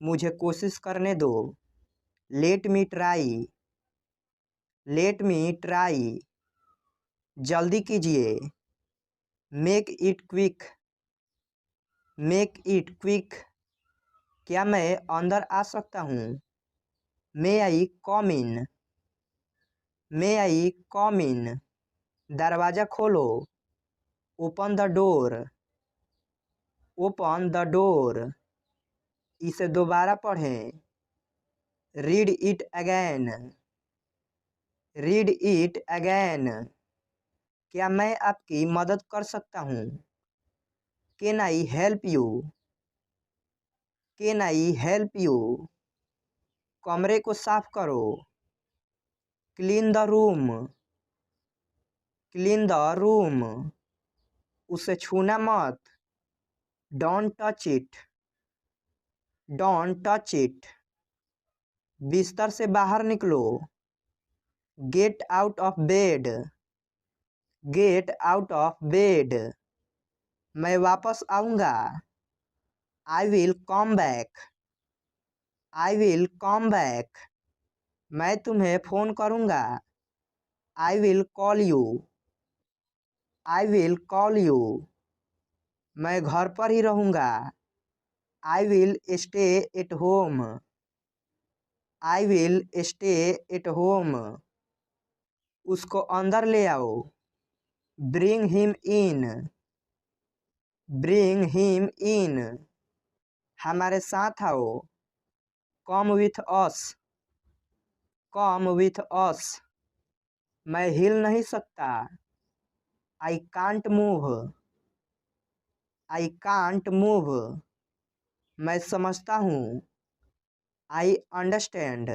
मुझे कोशिश करने दो। Let me try. Let me try. जल्दी कीजिए। Make it quick. Make it quick. क्या मैं अंदर आ सकता हूँ? मे आई कम इन। मे आई कम इन। दरवाज़ा खोलो। Open the door. Open the door. इसे दोबारा पढ़ें। Read it again. Read it again. क्या मैं आपकी मदद कर सकता हूँ? Can I help you? Can I help you? कमरे को साफ करो। Clean the room. Clean the room. उसे छूना मत। Don't touch it. Don't touch it. बिस्तर से बाहर निकलो। Get out of bed. Get out of bed. मैं वापस आऊँगा। I will come back. I will come back. मैं तुम्हें फ़ोन करूँगा। I will call you. I will call you. मैं घर पर ही रहूँगा। I will stay at home. I will stay at home. उसको अंदर ले आओ। Bring him in. Bring him in. हमारे साथ आओ। Come with us. Come with us. मैं हिल नहीं सकता। I can't move. I can't move. मैं समझता हूँ। I understand.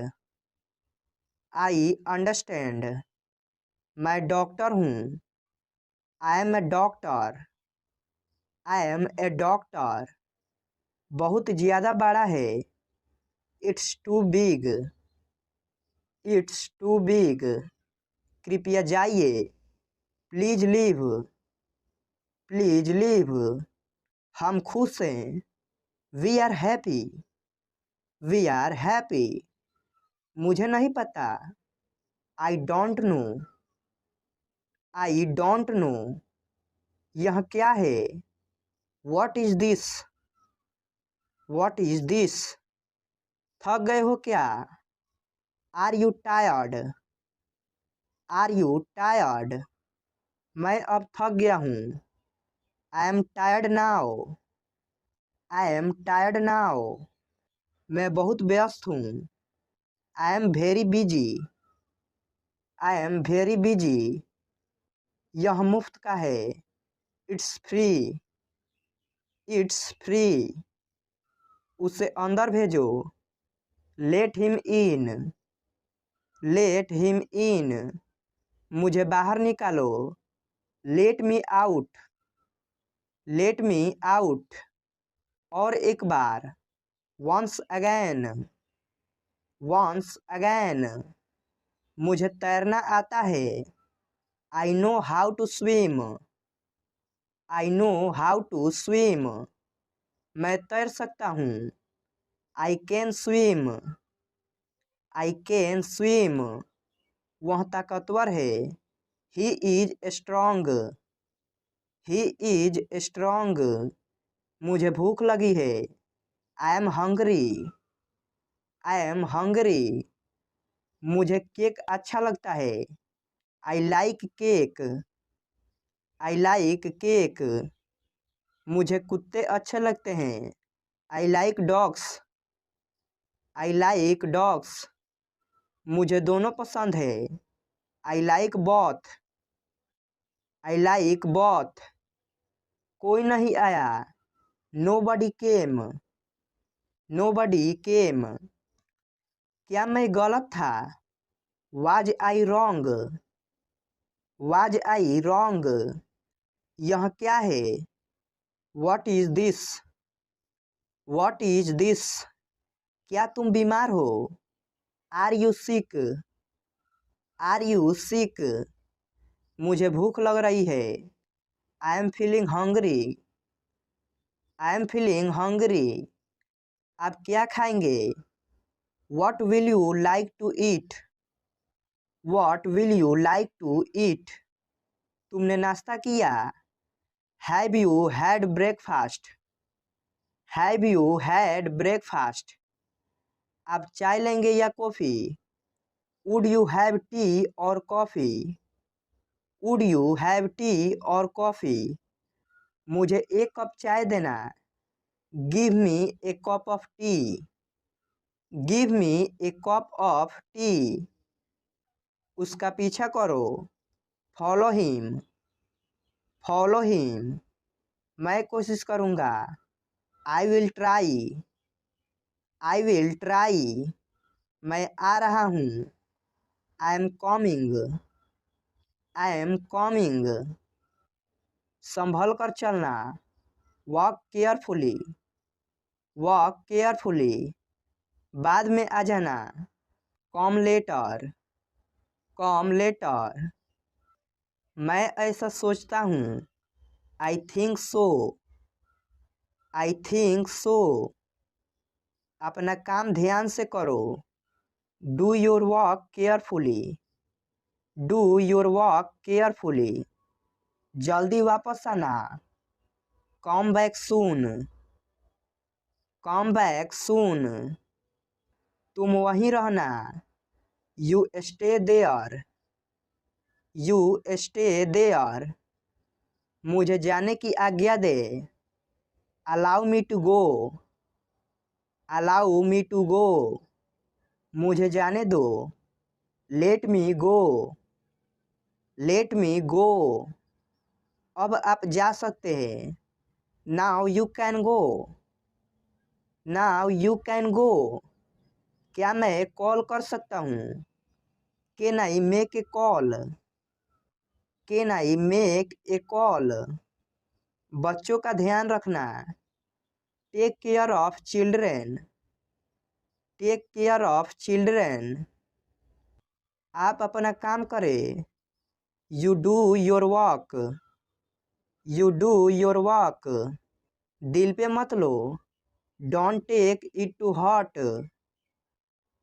I understand. मैं डॉक्टर हूँ। I am a doctor. I am a doctor. बहुत ज़्यादा बड़ा है। It's too big. It's too big. कृपया जाइए। Please leave. Please leave. हम खुश हैं। We are happy. We are happy. मुझे नहीं पता। I don't know. I don't know. यह क्या है? What is this? What is this? थक गए हो क्या? Are you tired? Are you tired? मैं अब थक गया हूँ। I am tired now. I am tired now. मैं बहुत व्यस्त हूँ। I am very busy. I am very busy. यह मुफ्त का है। It's free. It's free. उसे अंदर भेजो। Let him in. Let him in. मुझे बाहर निकालो। Let me out. Let me out. और एक बार। Once again. Once again. मुझे तैरना आता है। I know how to swim. I know how to swim. मैं तैर सकता हूँ। I can swim. I can swim. वह ताकतवर है। He is strong. He is strong. मुझे भूख लगी है। I am hungry. I am hungry. मुझे केक अच्छा लगता है। I like cake. I like cake. मुझे कुत्ते अच्छे लगते हैं। I like dogs. I like dogs. मुझे दोनों पसंद है। I like both. I like both. कोई नहीं आया। नो बडी केम। नो बडी केम। क्या मैं गलत था? Was I wrong? Was I wrong? यह क्या है? What is this? What is this? क्या तुम बीमार हो? Are you sick? Are you sick? मुझे भूख लग रही है। I am feeling hungry. I am feeling hungry. आप क्या खाएंगे? What will you like to eat? What will you like to eat? तुमने नाश्ता किया? Have you had breakfast? Have you had breakfast? आप चाय लेंगे या coffee? Would you have tea or coffee? Would you have tea or coffee? मुझे एक cup चाय देना। Give me a cup of tea. Give me a cup of tea. उसका पीछा करो। Follow him. Follow him. मैं कोशिश करूँगा। I will try. I will try. मैं आ रहा हूँ। I am coming. I am coming. संभल कर चलना। Walk carefully. Walk carefully. बाद में आ जाना। Come later. Come later. मैं ऐसा सोचता हूँ। I think so. I think so. अपना काम ध्यान से करो। Do your work carefully. Do your work carefully. जल्दी वापस आना। Come back soon. Come back soon. तुम वहीं रहना। You stay there. You stay there. मुझे जाने की आज्ञा दे। Allow me to go. Allow me to go. मुझे जाने दो। Let me go. Let me go. अब आप जा सकते हैं। Now you can go. Now you can go. क्या मैं कॉल कर सकता हूँ? Can I make a call? Can I make a call? बच्चों का ध्यान रखना। Take care of children. Take care of children. आप अपना काम करें। You do your work. You do your work. दिल पे मत लो। Don't take it to heart.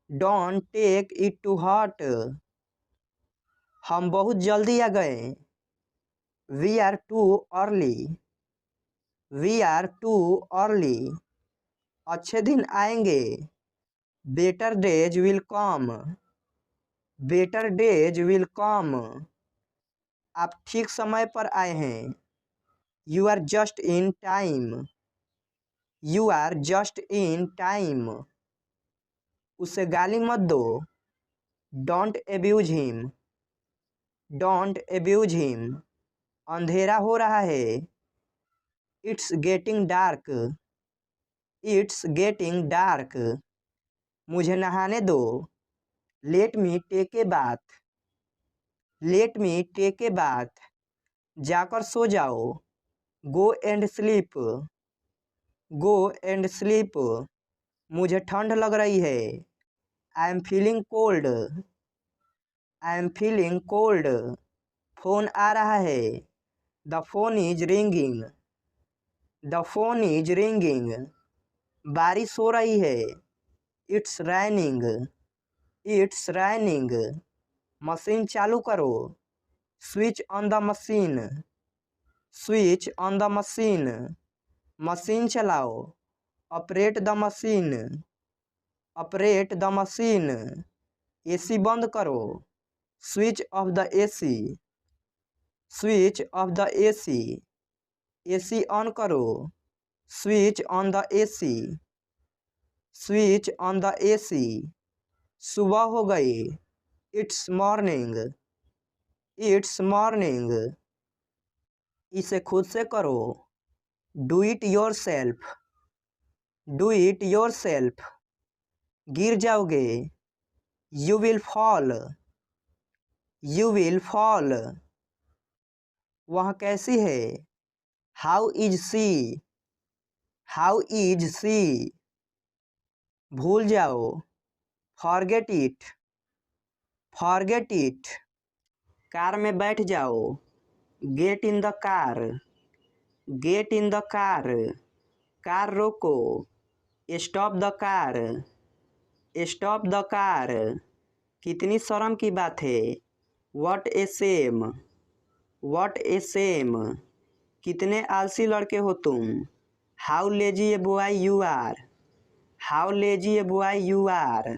Don't take it to heart. हम बहुत जल्दी आ गए। We are too early. We are too early. अच्छे दिन आएंगे। Better days will come. Better days will come. आप ठीक समय पर आए हैं। You are just in time. You are just in time. उसे गाली मत दो। Don't abuse him. Don't abuse him. अंधेरा हो रहा है। It's getting dark. It's getting dark. मुझे नहाने दो। Let me take a bath. Let me take a bath. जाकर सो जाओ। Go and sleep. Go and sleep. मुझे ठंड लग रही है। I am feeling cold. I am feeling cold. Phone आ रहा है। The phone is ringing. The phone is ringing. बारिश हो रही है। It's raining. It's raining. Machine चालू करो। Switch on the machine. Switch on the machine. Machine चलाओ। Operate the machine. Operate the machine. AC बंद करो। Switch off the AC. Switch off the AC. AC on करो। Switch on the AC. Switch on the AC. सुबह हो गई। It's morning. It's morning. इसे खुद से करो। Do it yourself. Do it yourself. गिर जाओगे। You will fall. You will fall. वह कैसी है? How is she? How is she? भूल जाओ। Forget it. Forget it. Car में बैठ जाओ। Get in the car. Get in the car. Car रोको। Stop the car, stop the car. कितनी शर्म की बात है। What a shame, what a shame. कितने आलसी लड़के हो तुम। How lazy a boy you are, how lazy a boy you are.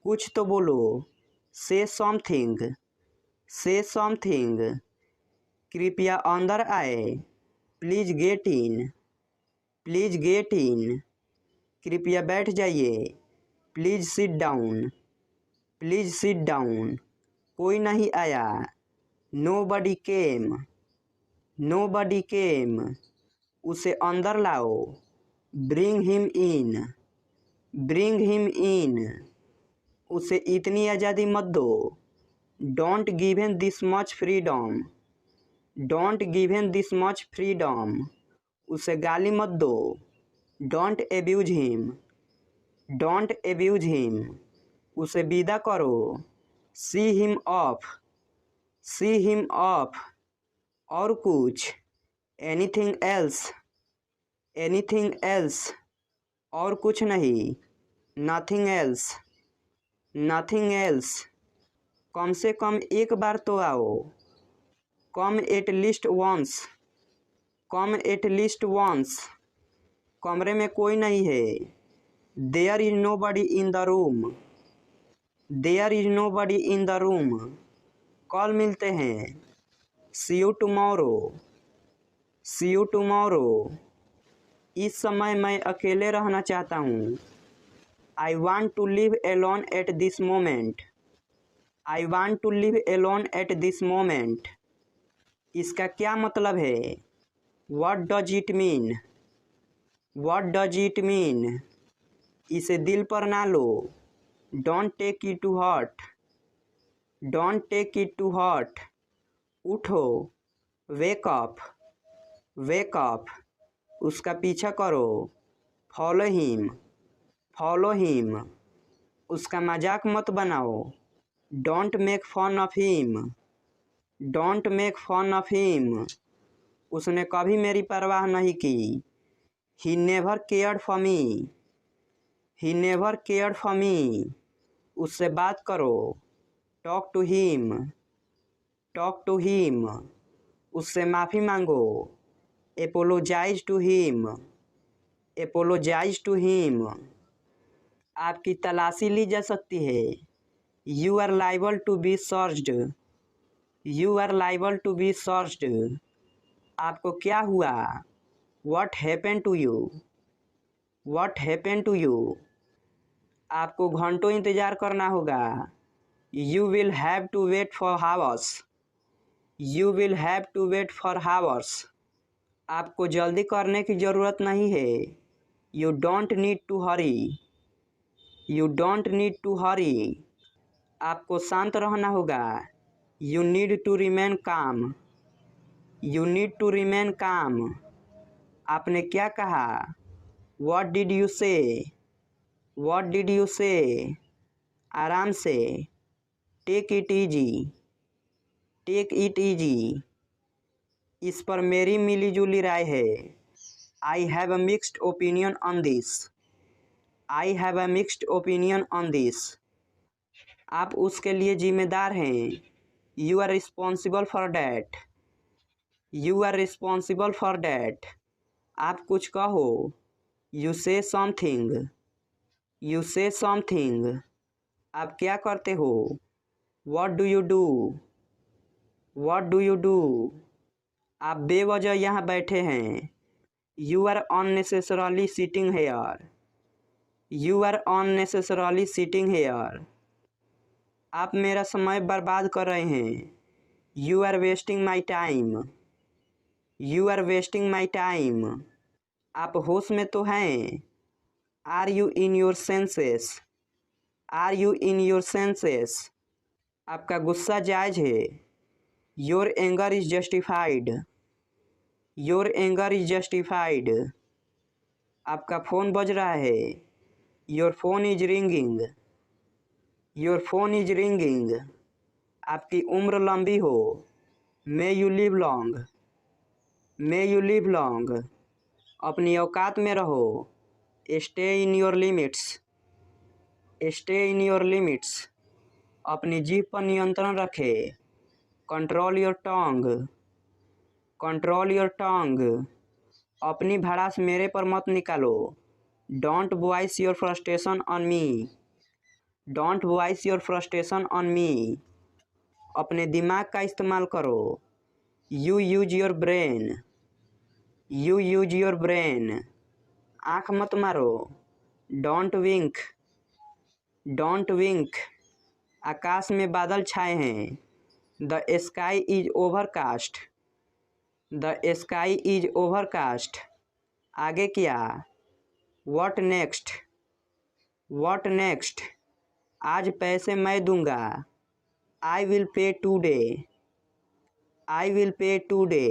कुछ तो बोलो। से समथिंग, से समथिंग। कृपया अंदर आए, please get in, please get in. कृपया बैठ जाइए, please sit down, please sit down. कोई नहीं आया, नो बडी केम, नो बडी केम। उसे अंदर लाओ, bring him in, bring him in. उसे इतनी आज़ादी मत दो, don't give him this much freedom, don't give him this much freedom. उसे गाली मत दो, don't abuse him, don't abuse him. उसे विदा करो, see him of, see him of. और कुछ, एनीथिंग एल्स, एनीथिंग एल्स। और कुछ नहीं, नथिंग एल्स, नथिंग एल्स। कम से कम एक बार तो आओ, कम at least once, come at least once. कमरे में कोई नहीं है, there is nobody in the room, there is nobody in the room. कल मिलते हैं, see you tomorrow, see you tomorrow. इस समय मैं अकेले रहना चाहता हूँ। I want to live alone at this moment, I want to live alone at this moment. इसका क्या मतलब है। What does it mean, what does it mean. इसे दिल पर ना लो, don't take it to heart, don't take it to heart. उठो, वेक अप, वेक अप। उसका पीछा करो, फॉलो हिम, फॉलो हिम। उसका मजाक मत बनाओ, don't make fun of him, don't make fun of him. उसने कभी मेरी परवाह नहीं की, he never cared for me, he never cared for me. उससे बात करो, talk to him, talk to him. उससे माफ़ी मांगो, apologise to him, apologise to him. आपकी तलाशी ली जा सकती है, you are liable to be searched, you are liable to be searched. आपको क्या हुआ, what happen to you, what happen to you. आपको घंटों इंतज़ार करना होगा, you will have to wait for hours, you will have to wait for hours. आपको जल्दी करने की ज़रूरत नहीं है, you don't need to hurry, you don't need to hurry. आपको शांत रहना होगा, you need to remain calm, you need to remain calm. आपने क्या कहा, what did you say, what did you say. आराम से, take it easy, take it easy. इस पर मेरी मिली जुली राय है, I have a mixed opinion on this, I have a mixed opinion on this. आप उसके लिए जिम्मेदार हैं, you are responsible for that, you are responsible for that. आप कुछ कहो, यू से समथिंग, यू से समथिंग। आप क्या करते हो, what do you do, what do you do. आप बेवजह यहाँ बैठे हैं, you are unnecessarily sitting here, you are unnecessarily sitting here. आप मेरा समय बर्बाद कर रहे हैं, you are wasting my time, you are wasting my time. आप होश में तो हैं, are you in your senses, are you in your senses. आपका गुस्सा जायज़ है, your anger is justified, your anger is justified. आपका फ़ोन बज रहा है, your phone is ringing, your phone is ringing. आपकी उम्र लंबी हो, may you live long, may you live long. अपनी औकात में रहो, stay in your limits, stay in your limits, अपनी जीभ पर नियंत्रण रखें। Control your tongue, control your tongue, अपनी भड़ास मेरे पर मत निकालो। Don't voice your frustration on me, don't voice your frustration on me, अपने दिमाग का इस्तेमाल करो। You use your brain, you use your brain, आँख मत मारो। डोंट विंक, डोंट विंक, आकाश में बादल छाए हैं। The sky is overcast, the sky is overcast, आगे क्या। व्हाट नेक्स्ट, व्हाट नेक्स्ट, आज पैसे मैं दूंगा। I will pay today, I will pay today,